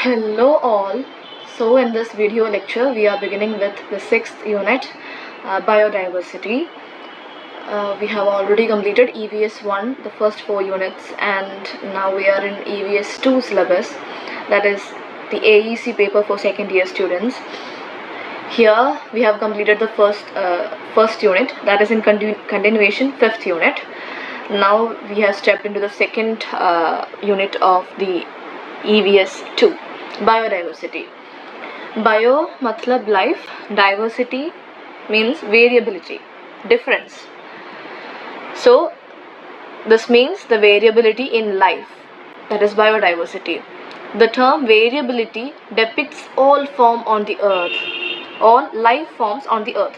Hello all. So in this video lecture we are beginning with the 6th unit, biodiversity. We have already completed EVS 1, the first 4 units, and now we are in EVS 2 syllabus, that is the AEC paper for second year students. Here we have completed the first unit, that is in continuation 5th unit. Now we have stepped into the second unit of the EVS 2, biodiversity. Bio matlab life, diversity means variability, difference. So this means the variability in life, that is biodiversity. The term variability depicts all life forms on the earth.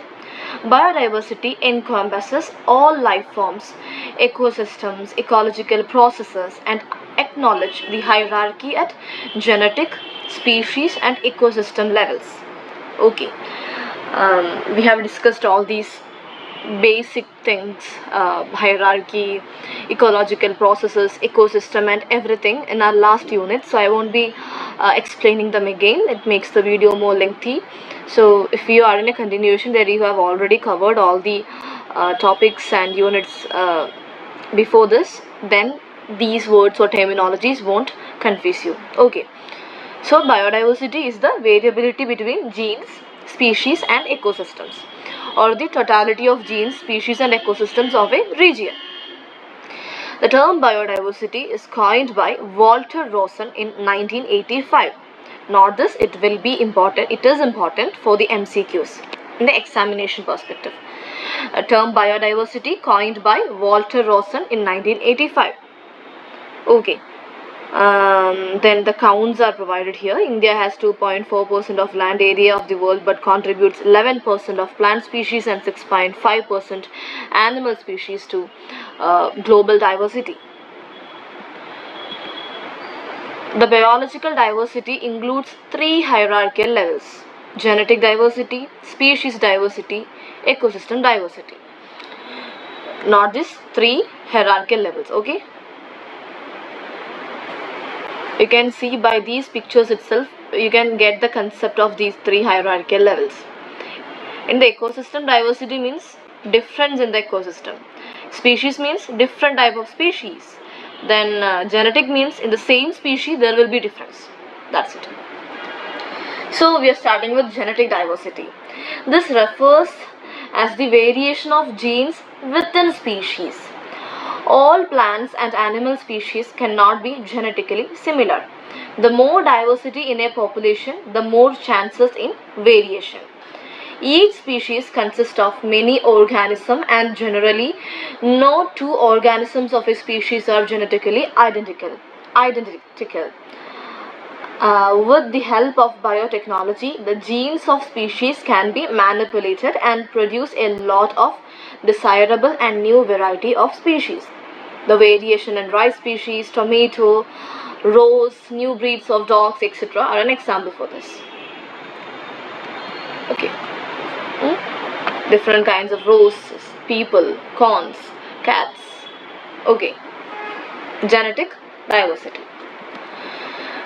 Biodiversity encompasses all life forms, ecosystems, ecological processes, and acknowledge the hierarchy at genetic, species, and ecosystem levels. Okay, we have discussed all these basic things, hierarchy, ecological processes, ecosystem, and everything in our last unit, so I won't be explaining them again. It makes the video more lengthy. So if you are in a continuation where you have already covered all the topics and units before this, then these words or terminologies won't confuse you. Okay, so biodiversity is the variability between genes, species, and ecosystems, or the totality of genes, species, and ecosystems of a region. The term biodiversity is coined by Walter Rosen in 1985. Not this, it is important for the MCQs in the examination perspective. A term biodiversity coined by Walter Rosen in 1985. Okay. Then the counts are provided here. India has 2.4% of land area of the world but contributes 11% of plant species and 6.5% animal species to global diversity. The biological diversity includes 3 hierarchical levels: genetic diversity, species diversity, ecosystem diversity. Not these 3 hierarchical levels, okay? You can see by these pictures itself, you can get the concept of these 3 hierarchical levels. In the ecosystem, diversity means difference in the ecosystem. Species means different type of species. Then genetic means in the same species there will be difference. That's it. So we are starting with genetic diversity. This refers as the variation of genes within species. All plants and animal species cannot be genetically similar. The more diversity in a population, the more chances in variation. Each species consists of many organisms, and generally no 2 organisms of a species are genetically identical. With the help of biotechnology, the genes of species can be manipulated and produce a lot of desirable and new variety of species. The variation in rice species, tomato, rose, new breeds of dogs, etc. are an example for this. Okay. Different kinds of roses, people, corns, cats. Okay. Genetic diversity.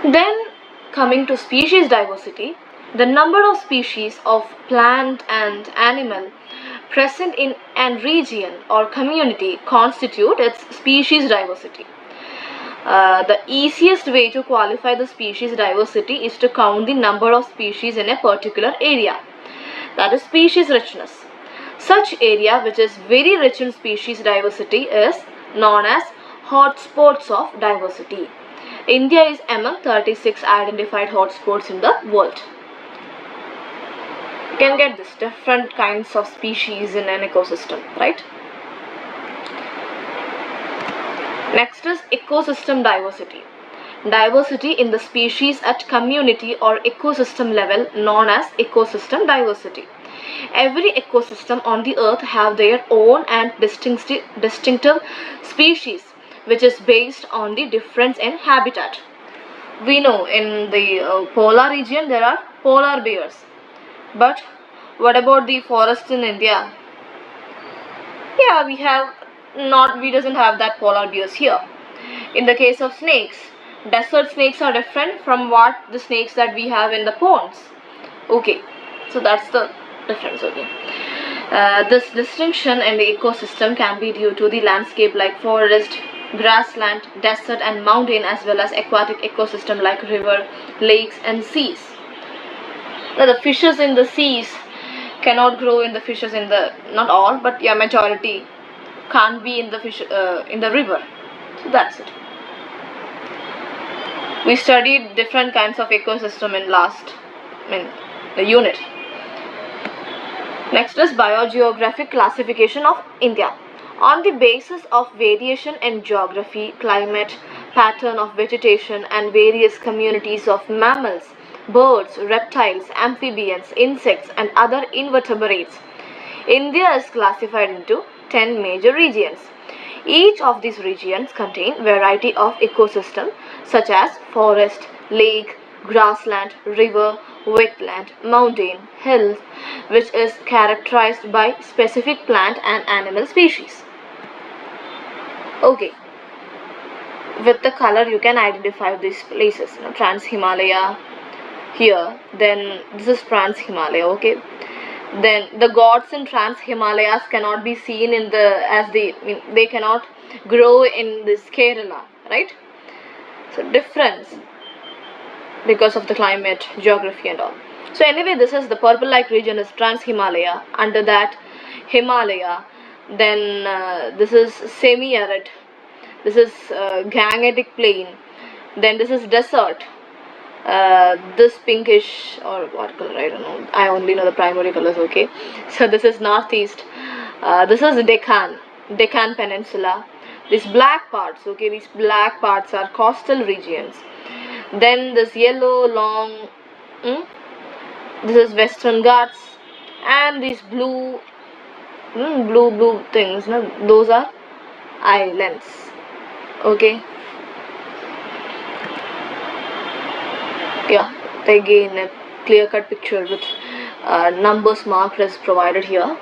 Then coming to species diversity, the number of species of plant and animal present in an region or community constitute its species diversity. The easiest way to qualify the species diversity is to count the number of species in a particular area, that is species richness. Such area which is very rich in species diversity is known as hotspots of diversity. India is among 36 identified hotspots in the world. You can get this different kinds of species in an ecosystem, right? Next is ecosystem diversity. Diversity in the species at community or ecosystem level, known as ecosystem diversity. Every ecosystem on the earth have their own and distinctive species, which is based on the difference in habitat. We know in the polar region there are polar bears, but what about the forest in India? Yeah, we doesn't have that polar bears here. In the case of snakes, desert snakes are different from what the snakes that we have in the ponds. Okay, so that's the difference. Okay, this distinction in the ecosystem can be due to the landscape like forest, grassland, desert and mountain, as well as aquatic ecosystem like river, lakes and seas. Now, the fishes in the seas cannot grow in the fishes in the, not all, but yeah, majority can't be in the fish in the river. So that's it. We studied different kinds of ecosystem in the unit. Next is biogeographic classification of India. On the basis of variation in geography, climate, pattern of vegetation and various communities of mammals, birds, reptiles, amphibians, insects and other invertebrates, India is classified into 10 major regions. Each of these regions contain variety of ecosystem such as forest, lake, grassland, river, wetland, mountain, hills, which is characterized by specific plant and animal species. Okay, with the color you can identify these places. Trans Himalaya here, then this is Trans Himalaya. Okay, then the gods in Trans Himalayas cannot be seen in they cannot grow in this Kerala, right? So difference because of the climate, geography and all. So anyway, this is the purple like region is Trans Himalaya, under that Himalaya, then this is semi-arid, this is Gangetic plain, then this is desert, this pinkish or what color, I don't know, I only know the primary colors. Okay, so this is northeast, this is Deccan Peninsula, these black parts. Okay, these black parts are coastal regions. Then this yellow long, this is Western Ghats, and these blue things, no, those are islands. Okay, yeah, again a clear-cut picture with numbers marked as provided here.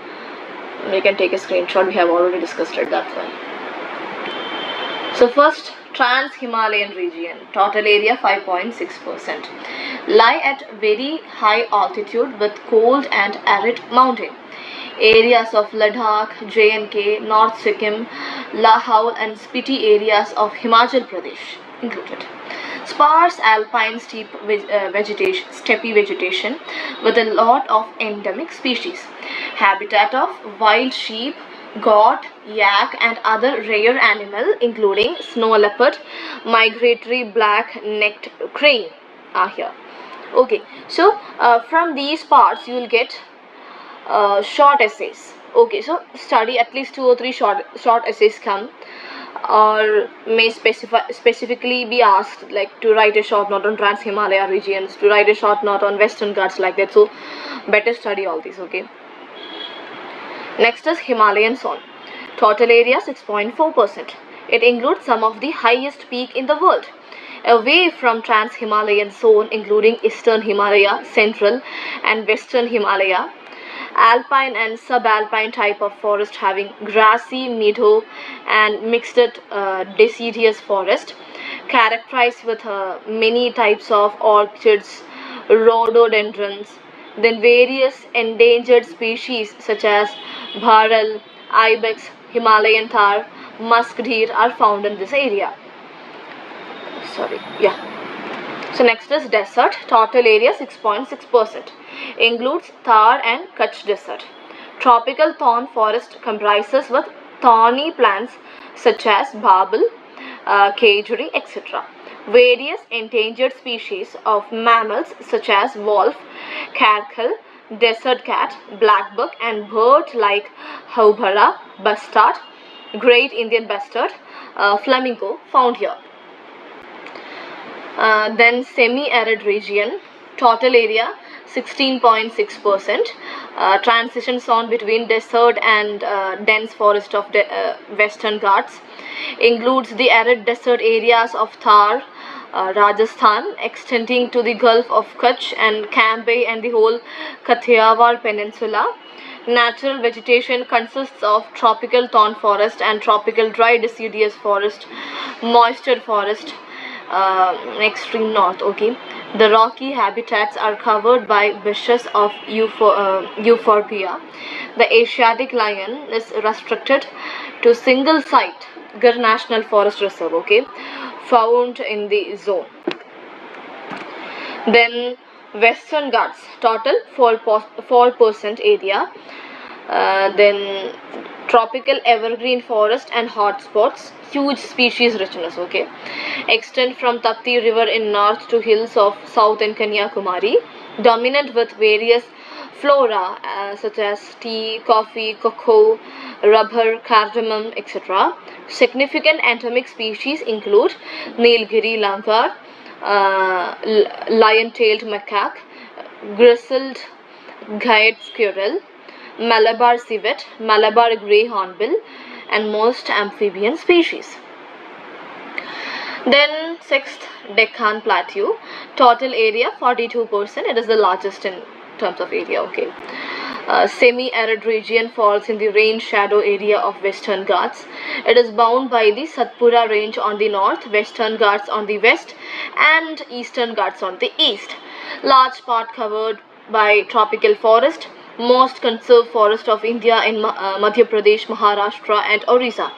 You can take a screenshot, we have already discussed it, that's why. So first, Trans-Himalayan region, total area 5.6%, lie at very high altitude with cold and arid mountain. Areas of Ladakh, J&K, North Sikkim, Lahaul and Spiti areas of Himachal Pradesh included. Sparse alpine steppe vegetation with a lot of endemic species. Habitat of wild sheep, goat, yak and other rare animal including snow leopard, migratory black-necked crane are here. Okay, so from these parts you will get short essays. Okay, so study at least 2 or 3 short essays come, or may specifically be asked like to write a short note on Trans Himalaya regions, to write a short note on Western Ghats, like that. So better study all these. Okay, next is Himalayan zone, total area 6.4%. It includes some of the highest peak in the world. Away from Trans-Himalayan zone including Eastern Himalaya, Central and Western Himalaya, alpine and subalpine type of forest having grassy meadow and mixed deciduous forest, characterized with many types of orchids, rhododendrons, then various endangered species such as bharal, ibex, Himalayan thar, musk deer are found in this area. Sorry, yeah. So next is desert, total area 6.6%, includes Thar and Kutch desert. Tropical thorn forest comprises with thorny plants such as babul, kajuri, etc. Various endangered species of mammals such as wolf, karkal, desert cat, black buck and birds like haubara, bustard, great Indian bustard, flamingo found here. Then semi-arid region, total area 16.6%, transition zone between desert and dense forest of Western Ghats, includes the arid desert areas of Thar, Rajasthan, extending to the Gulf of Kutch and Cambay and the whole Kathiawar Peninsula. Natural vegetation consists of tropical thorn forest and tropical dry deciduous forest, moisture forest, extreme north. Okay, the rocky habitats are covered by bushes of euphorbia. The Asiatic lion is restricted to single site Gir National Forest Reserve. Okay, found in the zone. Then Western Ghats, total 4% area. Then tropical evergreen forest and hotspots, huge species richness. Okay, extend from Tapti river in north to hills of south in Kanyakumari, dominant with various flora such as tea, coffee, cocoa, rubber, cardamom, etc. Significant endemic species include Nilgiri langur, lion-tailed macaque, grizzled guide squirrel, Malabar civet, Malabar grey hornbill, and most amphibian species. Then sixth, Deccan Plateau, total area 42%. It is the largest in terms of area. Okay. Semi-arid region falls in the rain shadow area of Western Ghats. It is bound by the Satpura range on the north, Western Ghats on the west, and Eastern Ghats on the east. Large part covered by tropical forest, most conserved forest of India in Madhya Pradesh, Maharashtra, and Orissa.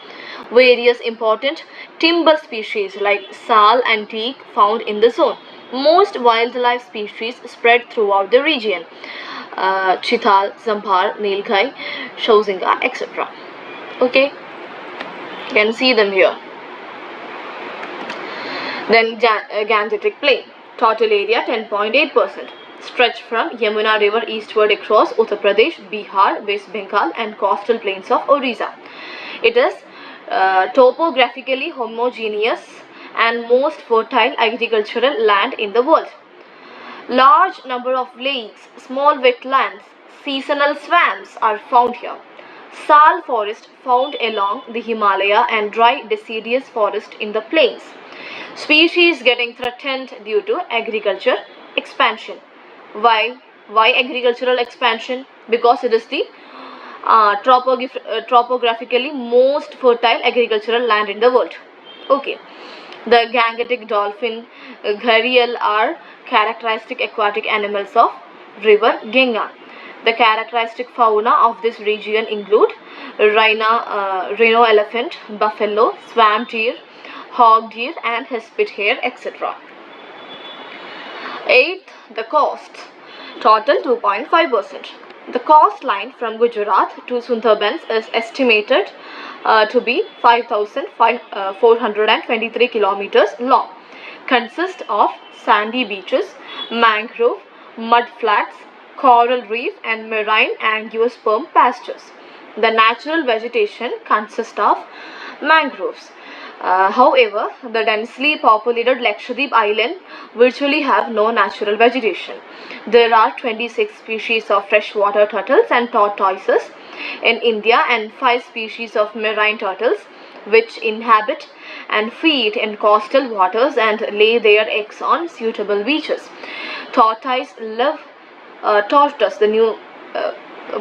Various important timber species like sal and teak found in the zone. Most wildlife species spread throughout the region. Chital, Zambar, Nilgai, Shauzinga, etc. Okay, you can see them here. Then Gangetic Plain, total area 10.8%, stretch from Yamuna River eastward across Uttar Pradesh, Bihar, West Bengal, and coastal plains of Orissa. It is topographically homogeneous and most fertile agricultural land in the world. Large number of lakes, small wetlands, seasonal swamps are found here. Sal forest found along the Himalaya and dry deciduous forest in the plains. Species getting threatened due to agriculture expansion. Why? Why agricultural expansion? Because it is the topographically most fertile agricultural land in the world. Okay. The Gangetic dolphin, gharial are characteristic aquatic animals of river Ganga. The characteristic fauna of this region include rhino elephant, buffalo, swamp deer, hog deer, and hispid hare, etc. Eighth, the coast, total 2.5%. The coastline from Gujarat to Sundarbans is estimated to be 5,423 kilometers long. Consists of sandy beaches, mangrove, mud flats, coral reef, and marine angiosperm pastures. The natural vegetation consists of mangroves. However, the densely populated Lakshadweep island virtually have no natural vegetation. There are 26 species of freshwater turtles and tortoises in India and 5 species of marine turtles which inhabit and feed in coastal waters and lay their eggs on suitable beaches. Tortoise live, tortoise, the new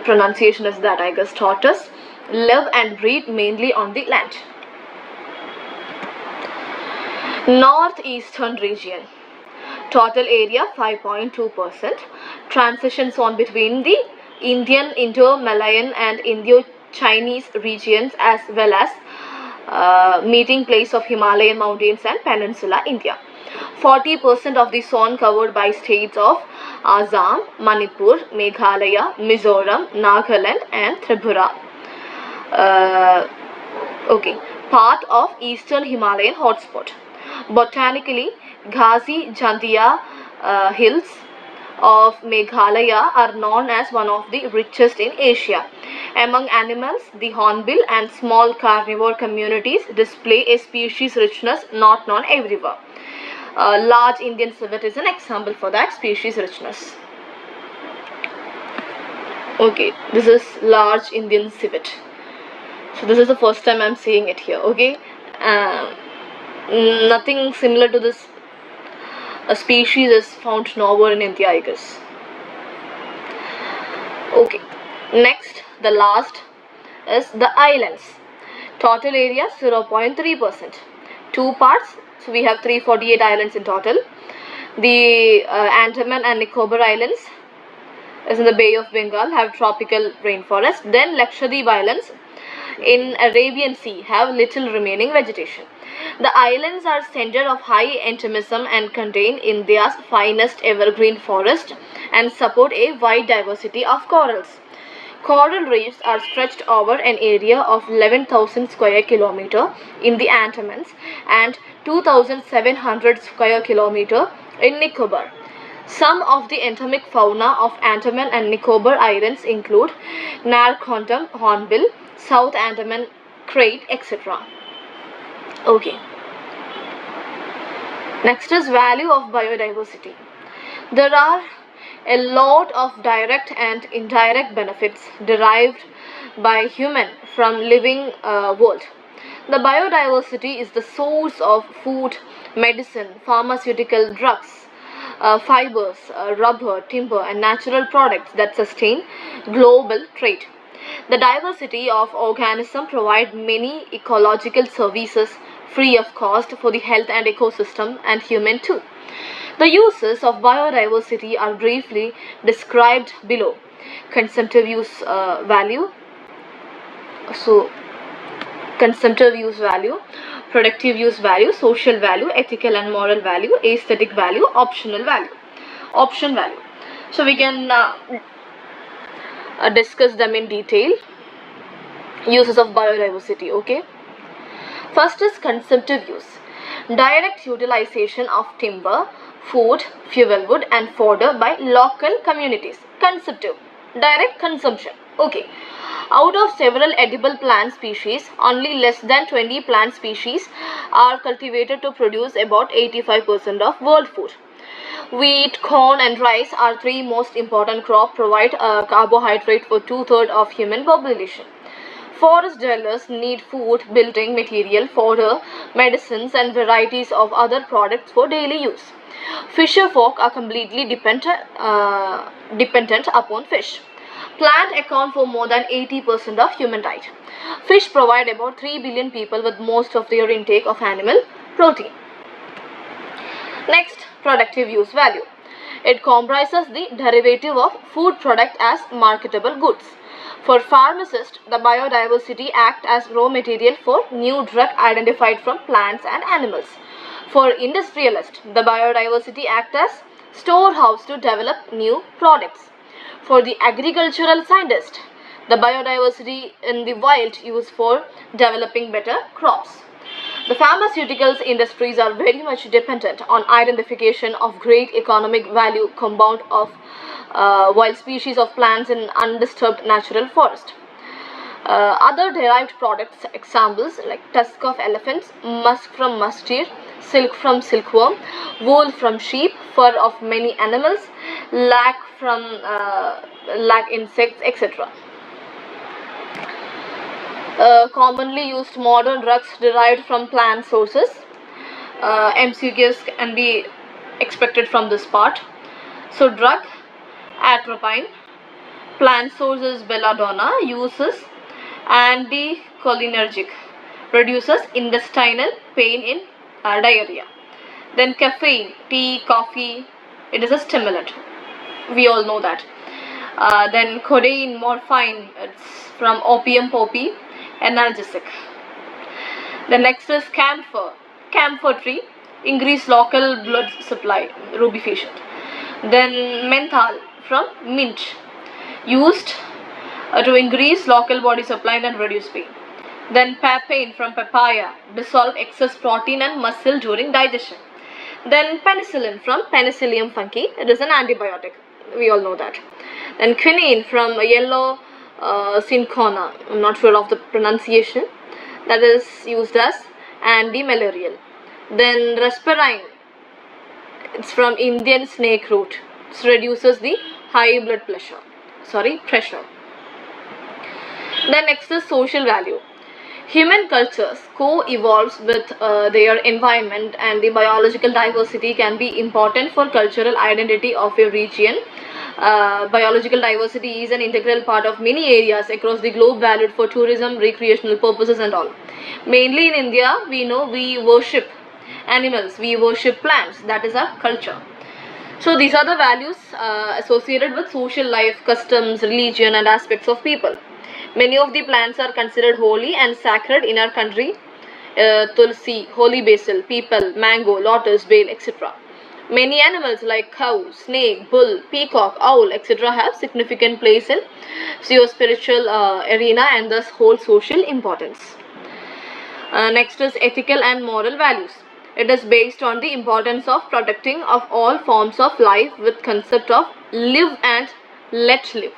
pronunciation is that, I guess, tortoise, live and breed mainly on the land. Northeastern region, total area 5.2%, transition zone between the Indian, Indo-Malayan and Indo-Chinese regions as well as meeting place of Himalayan mountains and Peninsula India. 40% of the zone covered by states of Assam, Manipur, Meghalaya, Mizoram, Nagaland and Tripura. Okay, part of Eastern Himalayan hotspot. Botanically, Ghazi Jantia hills of Meghalaya are known as one of the richest in Asia. Among animals, the hornbill and small carnivore communities display a species richness not known everywhere. Large Indian civet is an example for that species richness. Okay, this is large Indian civet. So this is the first time I'm seeing it here. Okay, nothing similar to this species is found nowhere in India, I guess. Okay, next, the last is the islands. Total area 0.3%. two parts. So we have 348 islands in total. The Andaman and Nicobar Islands is in the Bay of Bengal, have tropical rainforest. Then Lakshadweep Islands in Arabian Sea have little remaining vegetation. The islands are center of high endemism and contain India's finest evergreen forest and support a wide diversity of corals. Coral reefs are stretched over an area of 11,000 square kilometer in the Andamans and 2,700 square kilometer in Nicobar. Some of the endemic fauna of Andaman and Nicobar Islands include Narcondam hornbill, South Andaman crate, etc. Okay. Next is value of biodiversity. There are a lot of direct and indirect benefits derived by human from living world. The biodiversity is the source of food, medicine, pharmaceutical drugs, fibers, rubber, timber, and natural products that sustain global trade. The diversity of organisms provide many ecological services free of cost for the health and ecosystem and human too. The uses of biodiversity are briefly described below. Consumptive use value. So, consumptive use value, productive use value, social value, ethical and moral value, aesthetic value, optional value, option value. So we can discuss them in detail. Uses of biodiversity. Okay. First is consumptive use. Direct utilization of timber, food, fuel wood and fodder by local communities. Consumptive. Direct consumption. Okay. Out of several edible plant species, only less than 20 plant species are cultivated to produce about 85% of world food. Wheat, corn and rice are three most important crops, provide carbohydrate for 2/3 of human population. Forest dwellers need food, building material, fodder, medicines and varieties of other products for daily use. Fisher folk are completely dependent upon fish. Plants account for more than 80% of human diet. Fish provide about 3 billion people with most of their intake of animal protein. Next, productive use value. It comprises the derivative of food product as marketable goods. For pharmacists, the biodiversity acts as raw material for new drug identified from plants and animals. For industrialists, the biodiversity acts as storehouse to develop new products. For the agricultural scientist, the biodiversity in the wild used for developing better crops. The pharmaceuticals industries are very much dependent on identification of great economic value compound of wild species of plants in undisturbed natural forest. Other derived products, examples like tusk of elephants, musk from musk deer, silk from silkworm, wool from sheep, fur of many animals, lac from insects, etc. Commonly used modern drugs derived from plant sources. MCQs can be expected from this part. So drug, atropine, plant sources belladonna, uses anticholinergic, reduces intestinal pain in diarrhea. Then caffeine, tea, coffee, it is a stimulant. We all know that. Then codeine, morphine, it's from opium poppy, analgesic. The next is camphor tree, increase local blood supply, rubefacient. Then menthol from mint, used to increase local body supply and reduce pain. Then papain from papaya, dissolve excess protein and muscle during digestion. Then penicillin from Penicillium fungi, it is an antibiotic, we all know that. Then quinine from yellow cinchona, I'm not sure of the pronunciation, that is used as anti-malarial. Then rasparin, it's from Indian snake root, it reduces the high blood pressure. Then next is social value. Human cultures co-evolves with their environment, and the biological diversity can be important for cultural identity of a region. Biological diversity is an integral part of many areas across the globe, valued for tourism, recreational purposes and all. Mainly in India, we know we worship Animals, we worship plants, that is our culture. So these are the values associated with social life, customs, religion and aspects of people. Many of the plants are considered holy and sacred in our country. Tulsi, holy basil, peepal, mango, lotus, bael, etc. Many animals like cow, snake, bull, peacock, owl, etc. have significant place in spiritual arena and thus hold social importance. Next is ethical and moral values. It is based on the importance of protecting of all forms of life with concept of live and let live.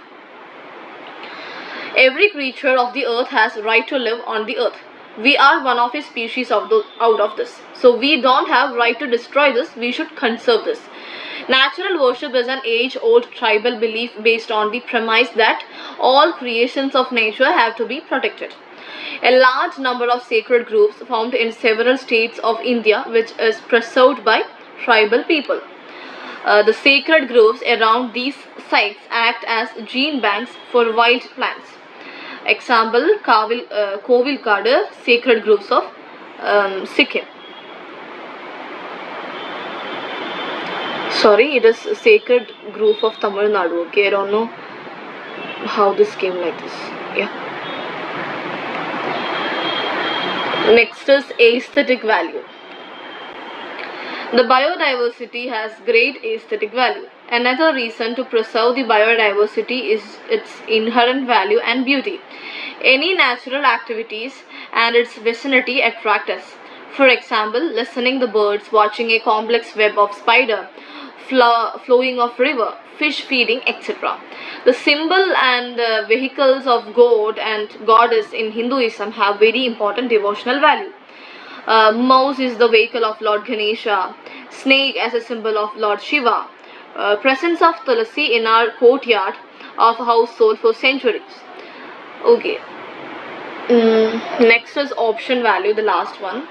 Every creature of the earth has right to live on the earth. We are one of a species out of this. So we don't have right to destroy this, we should conserve this. Natural worship is an age-old tribal belief based on the premise that all creations of nature have to be protected. A large number of sacred groves found in several states of India which is preserved by tribal people. The sacred groves around these sites act as gene banks for wild plants. Example, Kovilkadu, sacred groves of Sikkim. Sorry, it is sacred grove of Tamil Nadu. Okay, I don't know how this came like this. Yeah. Next is aesthetic value. The biodiversity has great aesthetic value. Another reason to preserve the biodiversity is its inherent value and beauty. Any natural activities and its vicinity attract us. For example, listening the birds, watching a complex web of spider, flowing of river, fish feeding, etc. The symbol and vehicles of god and goddess in Hinduism have very important devotional value. Mouse is the vehicle of Lord Ganesha, snake as a symbol of Lord Shiva, presence of Tulsi in our courtyard of household for centuries. Okay. Next is option value, the last one.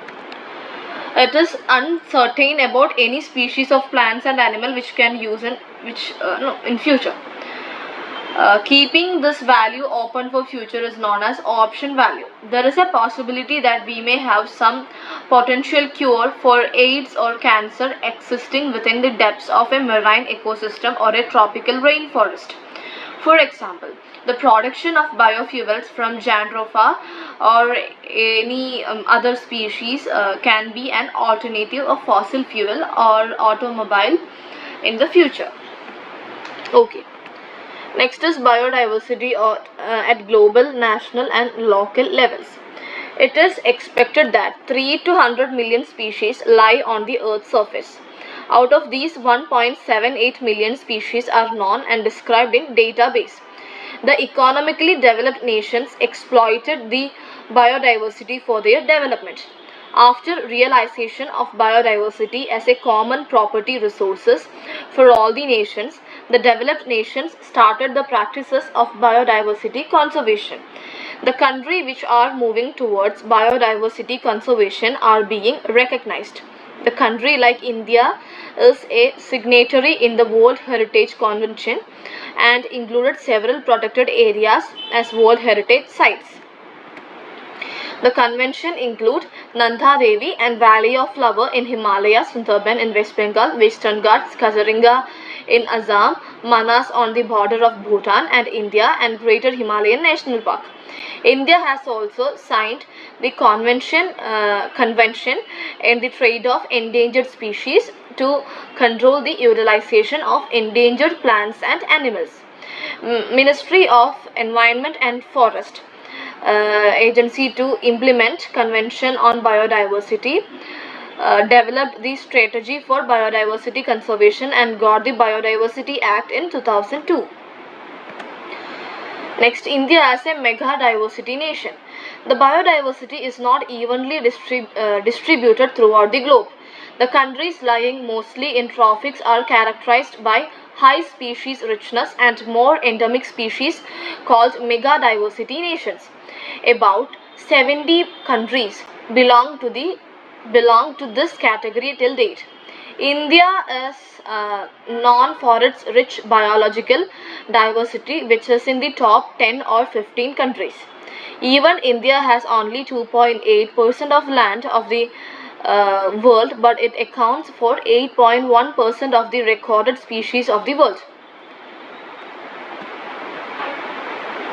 It is uncertain about any species of plants and animal which can use in future. Keeping this value open for future is known as option value. There is a possibility that we may have some potential cure for AIDS or cancer existing within the depths of a marine ecosystem or a tropical rainforest. For example, the production of biofuels from Jandrofa or any other species can be an alternative of fossil fuel or automobile in the future. Okay. Next is biodiversity at global, national and local levels. It is expected that 3 to 100 million species lie on the Earth's surface. Out of these, 1.78 million species are known and described in database. The economically developed nations exploited the biodiversity for their development. After realization of biodiversity as a common property resources for all the nations, the developed nations started the practices of biodiversity conservation. The countries which are moving towards biodiversity conservation are being recognized. The country like India is a signatory in the World Heritage Convention and included several protected areas as World Heritage Sites. The convention include Nanda Devi and Valley of Flower in Himalayas, Sundarban in West Bengal, Western Ghats, Kaziranga in Assam, Manas on the border of Bhutan and India, and Greater Himalayan National Park. India has also signed the convention in the trade of endangered species to control the utilization of endangered plants and animals. Ministry of Environment and Forest agency to implement Convention on Biodiversity developed the strategy for biodiversity conservation and got the Biodiversity Act in 2002. Next, India as a mega diversity nation. The biodiversity is not evenly distributed throughout the globe. The countries lying mostly in tropics are characterized by high species richness and more endemic species called mega diversity nations. About 70 countries belong to this category till date. India is known for its rich biological diversity, which is in the top 10 or 15 countries. Even India has only 2.8% of land of the world, but it accounts for 8.1% of the recorded species of the world.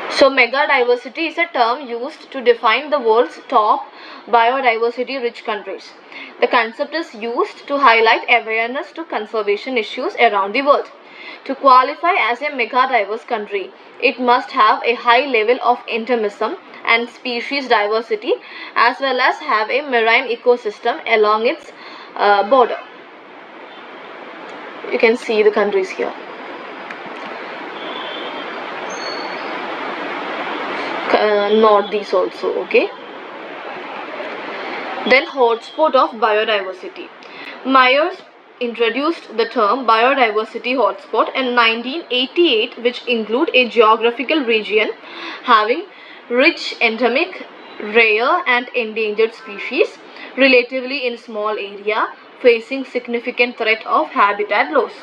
So megadiversity is a term used to define the world's top biodiversity rich countries. The concept is used to highlight awareness to conservation issues around the world. To qualify as a megadiverse country, it must have a high level of endemism and species diversity, as well as have a marine ecosystem along its border. You can see the countries here. Not these also, okay. Then hotspot of biodiversity. Myers introduced the term biodiversity hotspot in 1988, which include a geographical region having rich endemic, rare and endangered species relatively in small area facing significant threat of habitat loss.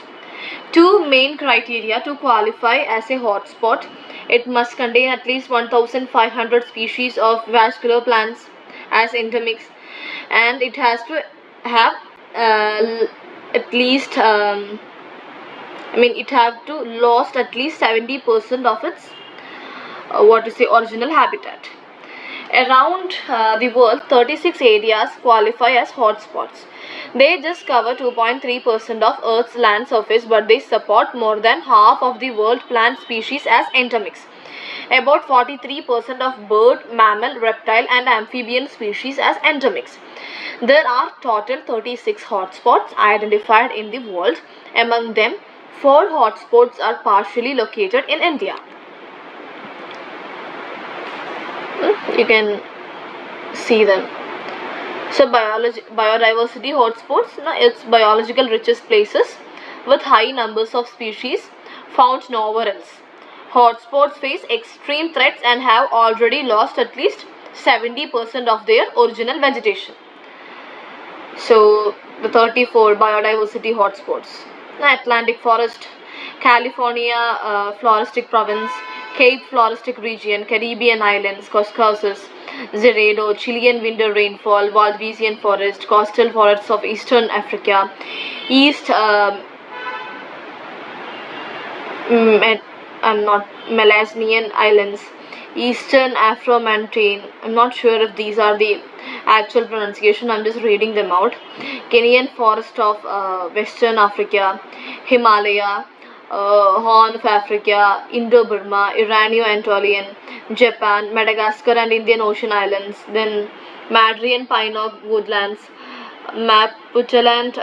Two main criteria to qualify as a hotspot: it must contain at least 1,500 species of vascular plants as endemics, and it has to have at least it have to lost at least 70% of its original habitat. Around the world, 36 areas qualify as hotspots. They just cover 2.3% of Earth's land surface, but they support more than half of the world plant species as endemics. About 43% of bird, mammal, reptile and amphibian species as endemics. There are total 36 hotspots identified in the world. Among them, 4 hotspots are partially located in India. You can see them. So biodiversity hotspots, it's biological richest places with high numbers of species found nowhere else. Hotspots face extreme threats and have already lost at least 70% of their original vegetation. So the 34 biodiversity hotspots: Atlantic forest, California floristic province, Cape floristic region, Caribbean islands, Caucasus, Cerrado, Chilean winter rainfall, Valdivisian forest, coastal forests of eastern Africa, East Melanesian islands, eastern Afro-Montane. I'm not sure if these are the actual pronunciation, I'm just reading them out. Kenyan forest of western Africa, Himalaya, Horn of Africa, Indo-Burma, Irano-Anatolian, Japan, Madagascar and Indian Ocean islands, then Madrian pine oak woodlands, Maputaland,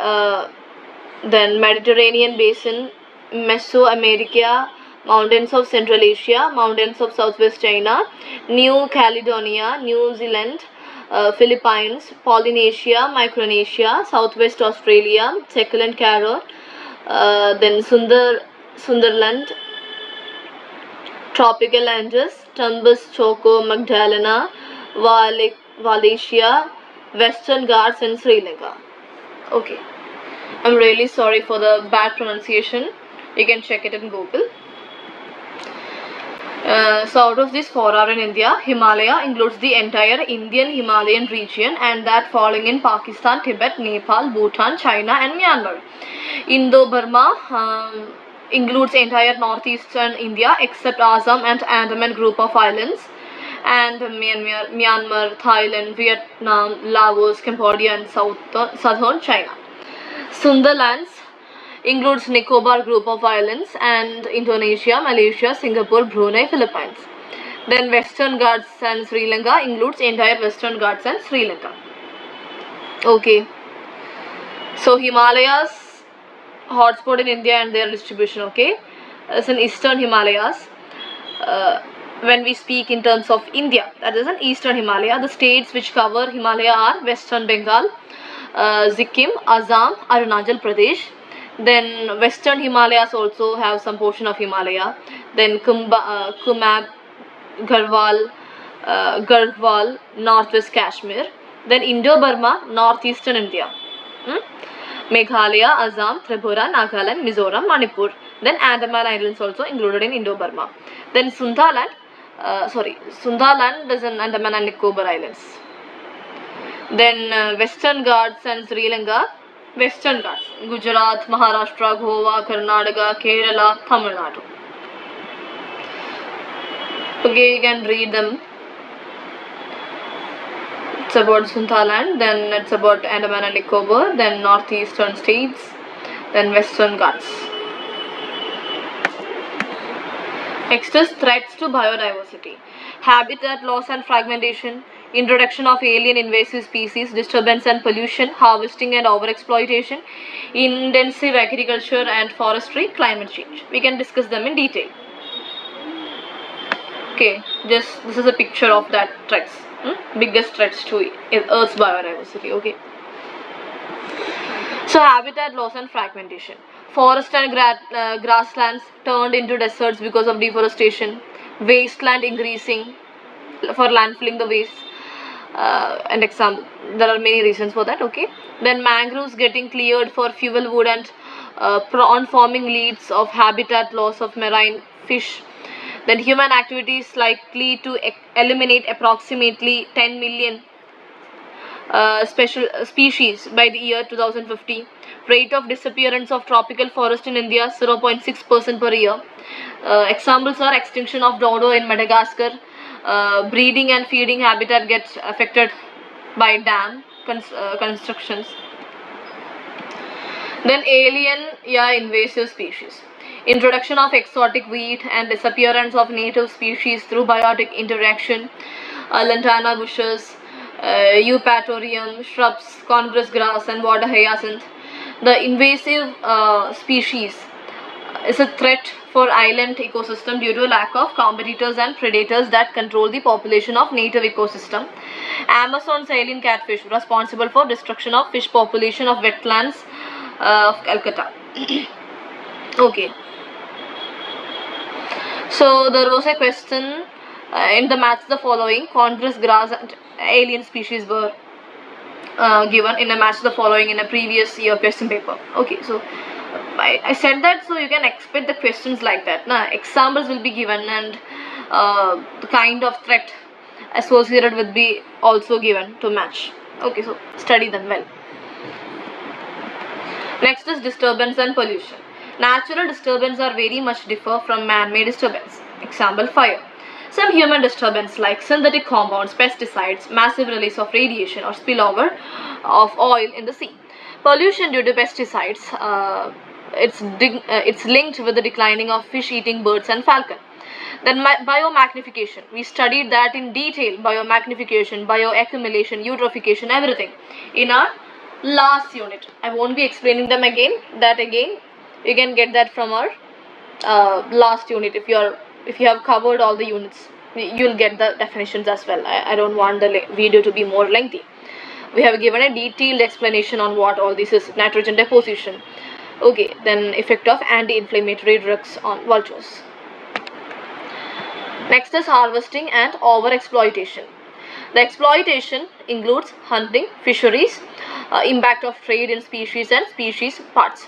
then Mediterranean basin, Mesoamerica, mountains of Central Asia, mountains of Southwest China, New Caledonia, New Zealand, Philippines, Polynesia, Micronesia, Southwest Australia, Sekul and Carol, then Sunderland, tropical Andes, Tumbes, Choco, Magdalena, Wallachia, Western Ghats and Sri Lanka. Okay, I'm really sorry for the bad pronunciation. You can check it in Google. So out of these 4 are in India. Himalaya includes the entire Indian Himalayan region and that falling in Pakistan, Tibet, Nepal, Bhutan, China and Myanmar. Indo-Burma includes entire northeastern India except Assam and Andaman group of islands, and Myanmar, Thailand, Vietnam, Laos, Cambodia and southern China. Sunderlands includes Nicobar group of islands and Indonesia, Malaysia, Singapore, Brunei, Philippines. Then Western Ghats and Sri Lanka includes entire Western Ghats and Sri Lanka. Okay. So Himalayas hotspot in India and their distribution. Okay, as in Eastern Himalayas. When we speak in terms of India, that is an Eastern Himalaya. The states which cover Himalaya are Western Bengal, Sikkim, Assam, Arunachal Pradesh. Then Western Himalayas also have some portion of Himalaya. Then Kumab, Garhwal, Northwest Kashmir. Then Indo-Burma, Northeastern India. Meghalaya, Assam, Tripura, Nagaland, Mizoram, Manipur. Then Andaman Islands also included in Indo-Burma. Then Sundaland is in Andaman and Nicobar Islands. Then Western Ghats and Sri Lanka. Western Ghats, Gujarat, Maharashtra, Goa, Karnataka, Kerala, Tamil Nadu. Okay, you can read them. It's about Sundaland, then it's about Andaman and Nicobar, then northeastern states, then Western Ghats. Next is threats to biodiversity. Habitat loss and fragmentation, introduction of alien invasive species, disturbance and pollution, harvesting and overexploitation, intensive agriculture and forestry, climate change. We can discuss them in detail. Okay, this is a picture of that threats. Biggest threats to Earth's biodiversity. Okay. So habitat loss and fragmentation. Forest and grasslands turned into deserts because of deforestation. Wasteland increasing for landfilling the waste. And example, there are many reasons for that. Okay. Then mangroves getting cleared for fuel wood and prawn farming leads of habitat loss of marine fish. Then human activities likely to eliminate approximately 10 million special species by the year 2050. Rate of disappearance of tropical forest in India 0.6% per year. Examples are extinction of dodo in Madagascar. Breeding and feeding habitat gets affected by dam constructions. Then alien invasive species. Introduction of exotic wheat and disappearance of native species through biotic interaction. Lantana bushes, eupatorium, shrubs, congress grass and water hyacinth. The invasive species is a threat for island ecosystem due to lack of competitors and predators that control the population of native ecosystem. Amazon saline catfish responsible for destruction of fish population of wetlands of Calcutta. Okay. So there was a question in the match the following. Congress grass and alien species were given in a match the following in a previous year question paper. Okay, so I said that so you can expect the questions like that. Examples will be given and the kind of threat associated will be also given to match. Okay, so study them well. Next is disturbance and pollution. Natural disturbance are very much differ from man-made disturbance. Example, fire. Some human disturbance like synthetic compounds, pesticides, massive release of radiation or spillover of oil in the sea. Pollution due to pesticides, it's linked with the declining of fish-eating birds and falcon. Then biomagnification. We studied that in detail. Biomagnification, bioaccumulation, eutrophication, everything in our last unit. I won't be explaining them again. That again you can get that from our last unit. If you have covered all the units, you'll get the definitions as well. I don't want the video to be more lengthy. We have given a detailed explanation on what all this is. Nitrogen deposition. Okay, then effect of anti-inflammatory drugs on vultures. Next is harvesting and overexploitation. The exploitation includes hunting, fisheries, impact of trade in species and species parts.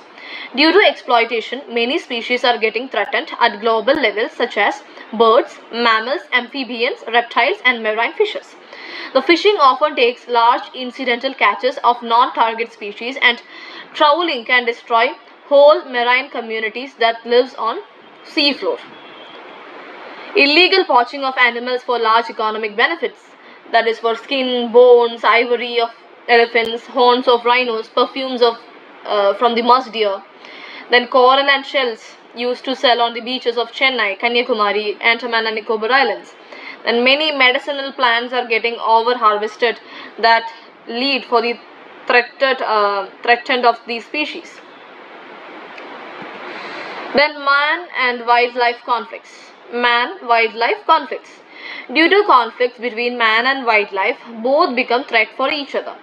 Due to exploitation, many species are getting threatened at global levels such as birds, mammals, amphibians, reptiles and marine fishes. The fishing often takes large incidental catches of non-target species and trawling can destroy whole marine communities that lives on seafloor. Illegal poaching of animals for large economic benefits, that is for skin, bones, ivory of elephants, horns of rhinos, perfumes of from the musk deer. Then coral and shells used to sell on the beaches of Chennai, Kanyakumari, Andaman and Nicobar Islands. Then many medicinal plants are getting over harvested that lead for the threatened of these species. Then man and wildlife conflicts. Man-wildlife conflicts. Due to conflicts between man and wildlife, both become threat for each other.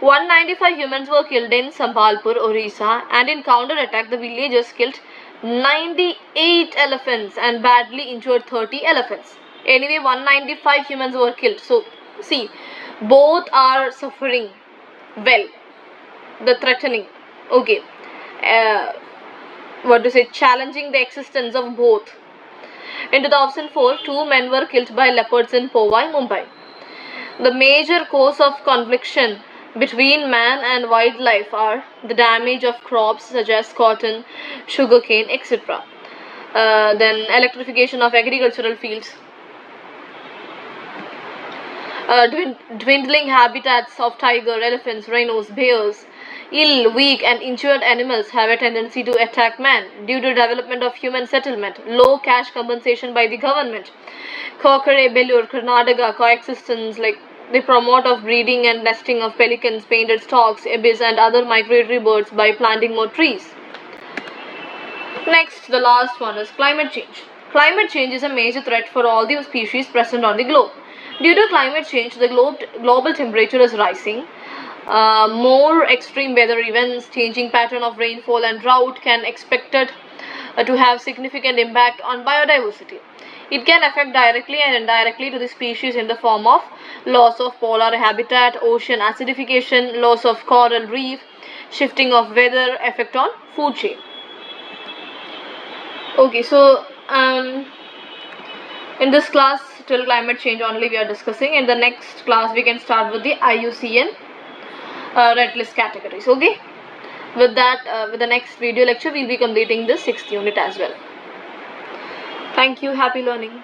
195 humans were killed in Sambalpur, Orissa, and in counter-attack the villagers killed 98 elephants and badly injured 30 elephants. Anyway, 195 humans were killed. So, see, both are suffering well. The threatening, okay, challenging the existence of both. In 2004, 2 men were killed by leopards in Powai, Mumbai. The major cause of confliction between man and wildlife are the damage of crops such as cotton, sugarcane, etc. Then electrification of agricultural fields, dwindling habitats of tiger, elephants, rhinos, bears. Ill, weak, and injured animals have a tendency to attack man due to development of human settlement, low cash compensation by the government. Kokare, Belur, Karnataka coexistence, like they promote of breeding and nesting of pelicans, painted storks, ibis, and other migratory birds by planting more trees. Next, the last one is climate change. Climate change is a major threat for all the species present on the globe. Due to climate change, the global temperature is rising. More extreme weather events, changing pattern of rainfall and drought can expected to have significant impact on biodiversity. It can affect directly and indirectly to the species in the form of loss of polar habitat, ocean acidification, loss of coral reef, shifting of weather, effect on food chain. Okay, so in this class till climate change only we are discussing. In the next class we can start with the IUCN red list categories. Okay, with that with the next video lecture we'll be completing the 6th unit as well. Thank you. Happy learning.